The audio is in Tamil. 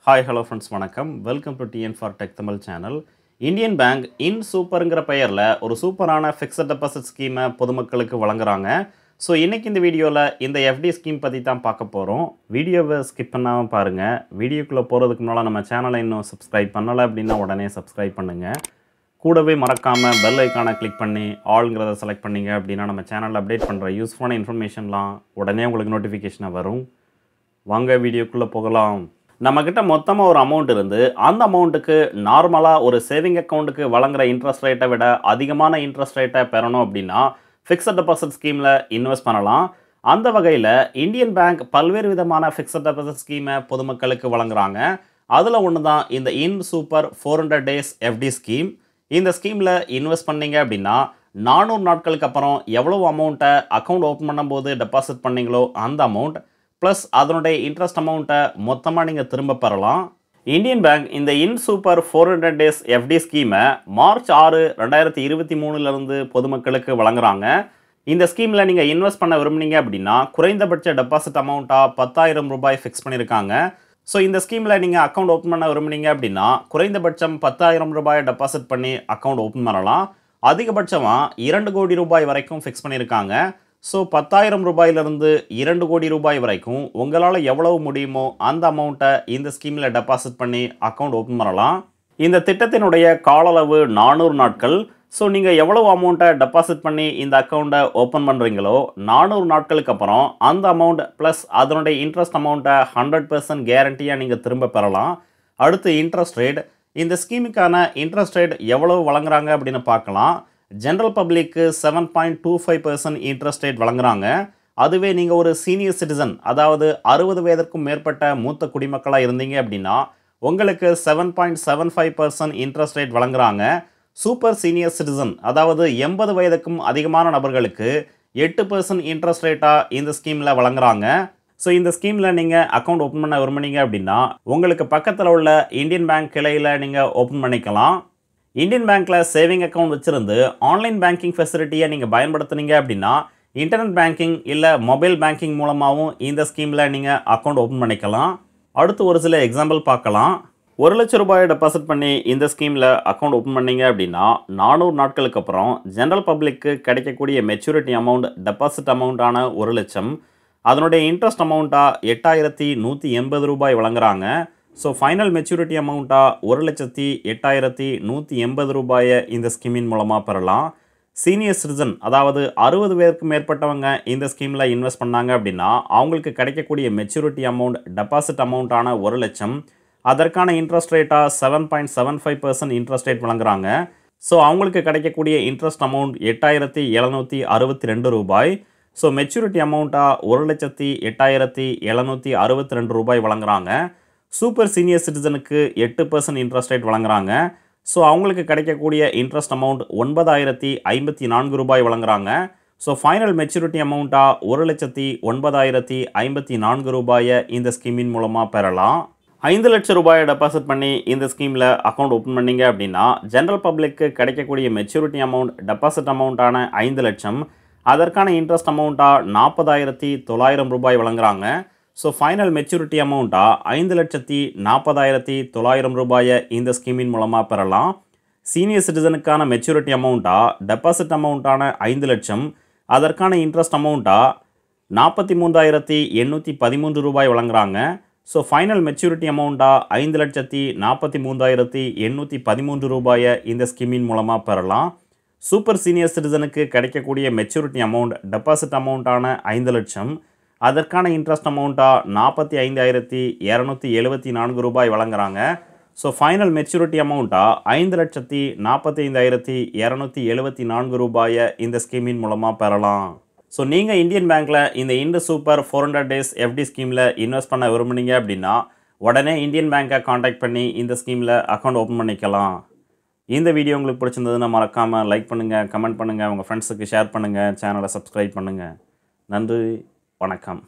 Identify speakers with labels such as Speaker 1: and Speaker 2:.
Speaker 1: Hi, hello friends, வணக்கம். Welcome to TN for Tech Tamil channel. Indian Bank இன் சூப்பர்ங்கிற பெயரில் ஒரு சூப்பரான ஃபிக்ஸட் டெபாசிட் ஸ்கீமை பொதுமக்களுக்கு வழங்குறாங்க. ஸோ இன்றைக்கி இந்த வீடியோவில் இந்த எஃப்டி ஸ்கீம் பற்றி தான் பார்க்க போகிறோம். வீடியோவை ஸ்கிப் பண்ணாமல் பாருங்கள். வீடியோக்குள்ளே போகிறதுக்கு முன்னால் நம்ம சேனலை இன்னும் சப்ஸ்கிரைப் பண்ணலை அப்படின்னா உடனே சப்ஸ்கிரைப் பண்ணுங்கள். கூடவே மறக்காமல் பெல் ஐக்கானை கிளிக் பண்ணி ஆல்ங்கிறத செலக்ட் பண்ணிங்க அப்படின்னா நம்ம சேனலில் அப்டேட் பண்ணுற யூஸ்ஃபுல்லான இன்ஃபர்மேஷன்லாம் உடனே உங்களுக்கு நோட்டிஃபிகேஷனாக வரும். வாங்க வீடியோக்குள்ளே போகலாம். நம்மக்கிட்ட மொத்தமாக ஒரு அமௌண்ட் இருந்து அந்த அமௌண்ட்டுக்கு நார்மலாக ஒரு சேவிங் அக்கௌண்ட்டுக்கு வழங்குற இன்ட்ரெஸ்ட் ரேட்டை விட அதிகமான இன்ட்ரெஸ்ட் ரேட்டை பெறணும் அப்படின்னா ஃபிக்ஸட் டெபாசிட் ஸ்கீமில் இன்வெஸ்ட் பண்ணலாம். அந்த வகையில் இந்தியன் பேங்க் பல்வேறு விதமான ஃபிக்ஸட் டெபாசிட் ஸ்கீமை பொதுமக்களுக்கு வழங்குறாங்க. அதில் ஒன்று தான் இந்த இன் சூப்பர் 400 days எஃப்டி ஸ்கீம். இந்த ஸ்கீமில் இன்வெஸ்ட் பண்ணீங்க அப்படின்னா 400 நாட்களுக்கு அப்புறம் எவ்வளோ அமௌண்ட்டை அக்கௌண்ட் ஓப்பன் பண்ணும்போது டெபாசிட் பண்ணீங்களோ அந்த அமௌண்ட் ப்ளஸ் அதனுடைய இன்ட்ரெஸ்ட் அமௌண்ட்டை மொத்தமாக நீங்கள் திரும்ப பெறலாம். இந்தியன் பேங்க் இந்த இன் சூப்பர் 400 days எஃப்டி ஸ்கீமை மார்ச் 6, 2023 பொதுமக்களுக்கு வழங்குறாங்க. இந்த ஸ்கீமில் நீங்கள் இன்வெஸ்ட் பண்ண விரும்புனீங்க அப்படின்னா குறைந்தபட்ச டெபாசிட் அமௌண்ட்டாக 10,000 ரூபாய் ஃபிக்ஸ் பண்ணியிருக்காங்க. ஸோ இந்த ஸ்கீமில் நீங்கள் அக்கௌண்ட் ஓப்பன் பண்ண விரும்புனீங்க அப்படின்னா குறைந்தபட்சம் 10,000 ரூபாயை டெபாசிட் பண்ணி அக்கௌண்ட் ஓப்பன் பண்ணலாம். அதிகபட்சமாக 2 கோடி ரூபாய் வரைக்கும் ஃபிக்ஸ் பண்ணியிருக்காங்க. ஸோ 10,000 ரூபாயிலிருந்து 2 கோடி ரூபாய் வரைக்கும் உங்களால் எவ்வளவு முடியுமோ அந்த அமௌண்ட்டை இந்த ஸ்கீமில் டெபாசிட் பண்ணி அக்கௌண்ட் ஓப்பன் பண்ணலாம். இந்த திட்டத்தினுடைய கால அளவு 400 நாட்கள். ஸோ நீங்கள் எவ்வளவு அமௌண்ட்டை டெபாசிட் பண்ணி இந்த அக்கௌண்ட்டை ஓப்பன் பண்ணுறீங்களோ 400 நாட்களுக்கு அப்புறம் அந்த அமௌண்ட் ப்ளஸ் அதனுடைய இன்ட்ரெஸ்ட் அமௌண்ட்டை 100% கேரண்டியாக நீங்கள் திரும்ப பெறலாம். அடுத்து இன்ட்ரெஸ்ட் ரேட். இந்த ஸ்கீமுக்கான இன்ட்ரெஸ்ட் ரேட் எவ்வளவு வழங்குறாங்க அப்படின்னு பார்க்கலாம். ஜென்ரல் பப்ளிக்கு 7.25% இன்ட்ரெஸ்ட் ரேட் வழங்குறாங்க. அதுவே நீங்கள் ஒரு சீனியர் சிட்டிசன், அதாவது 60 வயதிற்கும் மேற்பட்ட மூத்த குடிமக்களாக இருந்தீங்க அப்படின்னா உங்களுக்கு 7.75% இன்ட்ரெஸ்ட் ரேட் வழங்குறாங்க. சூப்பர் சீனியர் சிட்டிசன், அதாவது 80 வயதுக்கும் அதிகமான நபர்களுக்கு 8% இன்ட்ரெஸ்ட் ரேட்டாக இந்த ஸ்கீமில் வழங்குறாங்க. ஸோ இந்த ஸ்கீமில் நீங்கள் அக்கௌண்ட் ஓப்பன் பண்ண விரும்புனீங்க அப்படின்னா உங்களுக்கு பக்கத்தில் உள்ள இந்தியன் பேங்க் கிளையில் நீங்கள் ஓப்பன் பண்ணிக்கலாம். இந்தியன் பேங்க்கில் சேவிங் அக்கௌண்ட் வச்சுருந்து ஆன்லைன் பேங்கிங் ஃபெசிலிட்டியை நீங்கள் பயன்படுத்துனீங்க அப்படின்னா இன்டர்நெட் பேங்கிங் இல்லை மொபைல் பேங்கிங் மூலமாகவும் இந்த ஸ்கீமில் நீங்கள் அக்கௌண்ட் ஓப்பன் பண்ணிக்கலாம். அடுத்து ஒரு சில எக்ஸாம்பிள் பார்க்கலாம். 1 லட்சம் ரூபாயை டெபாசிட் பண்ணி இந்த ஸ்கீமில் அக்கௌண்ட் ஓப்பன் பண்ணீங்க அப்படின்னா 400 நாட்களுக்கு அப்புறம் ஜென்ரல் பப்ளிக்கு கிடைக்கக்கூடிய மெச்சூரிட்டி அமௌண்ட் டெபாசிட் அமௌண்ட்டான 1 லட்சம், அதனுடைய இன்ட்ரெஸ்ட் அமௌண்ட்டாக 8,180 ரூபாய் வழங்குறாங்க. ஸோ ஃபைனல் மெச்சூரிட்டி அமௌண்ட்டாக 1,08,180 ரூபாயை இந்த ஸ்கீமின் மூலமாக பெறலாம். சீனியர் சிட்டிசன், அதாவது 60 பேருக்கு மேற்பட்டவங்க இந்த ஸ்கீமில் இன்வெஸ்ட் பண்ணாங்க அப்படின்னா அவங்களுக்கு கிடைக்கக்கூடிய மெச்சூரிட்டி அமௌண்ட் டெபாசிட் அமௌண்ட்டான 1 லட்சம், அதற்கான இன்ட்ரெஸ்ட் ரேட்டாக 7.75% இன்ட்ரெஸ்ட் ரேட் வழங்குறாங்க. ஸோ அவங்களுக்கு கிடைக்கக்கூடிய இன்ட்ரெஸ்ட் அமௌண்ட் 8,762 ரூபாய். ஸோ மெச்சூரிட்டி அமௌண்ட்டாக 1,08,762 ரூபாய் வழங்குறாங்க. சூப்பர் சீனியர் சிட்டிசனுக்கு 8% இன்ட்ரெஸ்ட் ரேட் வழங்குறாங்க. ஸோ அவங்களுக்கு கிடைக்கக்கூடிய இன்ட்ரெஸ்ட் அமௌண்ட் 9,054 ரூபாய் வழங்குறாங்க. ஸோ ஃபைனல் மெச்சூரிட்டி அமௌண்ட்டாக 1,09,054 ரூபாயை இந்த ஸ்கீமின் மூலமாக பெறலாம். 5 லட்சம் ரூபாயை டெபாசிட் பண்ணி இந்த ஸ்கீமில் அக்கௌண்ட் ஓப்பன் பண்ணீங்க அப்படின்னா ஜென்ரல் பப்ளிக்கு கிடைக்கக்கூடிய மெச்சூரிட்டி அமௌண்ட் டெபாசிட் அமௌண்ட்டான 5 லட்சம், அதற்கான இன்ட்ரெஸ்ட் அமௌண்ட்டாக 40,900 ரூபாய் வழங்குறாங்க. ஸோ ஃபைனல் மெச்சூரிட்டி அமௌண்ட்டாக 5,40,900 ரூபாயை இந்த ஸ்கீமின் மூலமாக பெறலாம். சீனியர் சிட்டிசனுக்கான மெச்சூரிட்டி அமௌண்ட்டாக டெபாசிட் அமௌண்ட்டான 5 லட்சம், அதற்கான இன்ட்ரெஸ்ட் அமௌண்ட்டாக 43,813 ரூபாய் வழங்குறாங்க. ஸோ ஃபைனல் மெச்சூரிட்டி அமௌண்ட்டாக 5,43,813 ரூபாயை இந்த ஸ்கீமின் மூலமாக பெறலாம். சூப்பர் சீனியர் சிட்டிசனுக்கு கிடைக்கக்கூடிய மெச்சூரிட்டி அமௌண்ட் டெபாசிட் அமௌண்ட்டான 5 லட்சம், அதற்கான இன்ட்ரெஸ்ட் அமௌண்ட்டாக 45,274 ரூபாய் வழங்குறாங்க. ஸோ ஃபைனல் மெச்சூரிட்டி அமௌண்ட்டாக 5,45,274 ரூபாயை இந்த ஸ்கீமின் மூலமாக பெறலாம். ஸோ நீங்கள் இந்தியன் பேங்க்கில் இந்த இண்டு சூப்பர் 400 days எஃப்டி ஸ்கீமில் இன்வெஸ்ட் பண்ண விரும்புனீங்க அப்படின்னா உடனே இந்தியன் பேங்க்கை காண்டாக்ட் பண்ணி இந்த ஸ்கீமில் அக்கௌண்ட் ஓப்பன் பண்ணிக்கலாம். இந்த வீடியோ உங்களுக்கு பிடிச்சிருந்ததுன்னா மறக்காமல் லைக் பண்ணுங்கள், கமெண்ட் பண்ணுங்கள், உங்கள் ஃப்ரெண்ட்ஸுக்கு ஷேர் பண்ணுங்கள், சேனலை சப்ஸ்கிரைப் பண்ணுங்கள். நன்றி, வணக்கம்.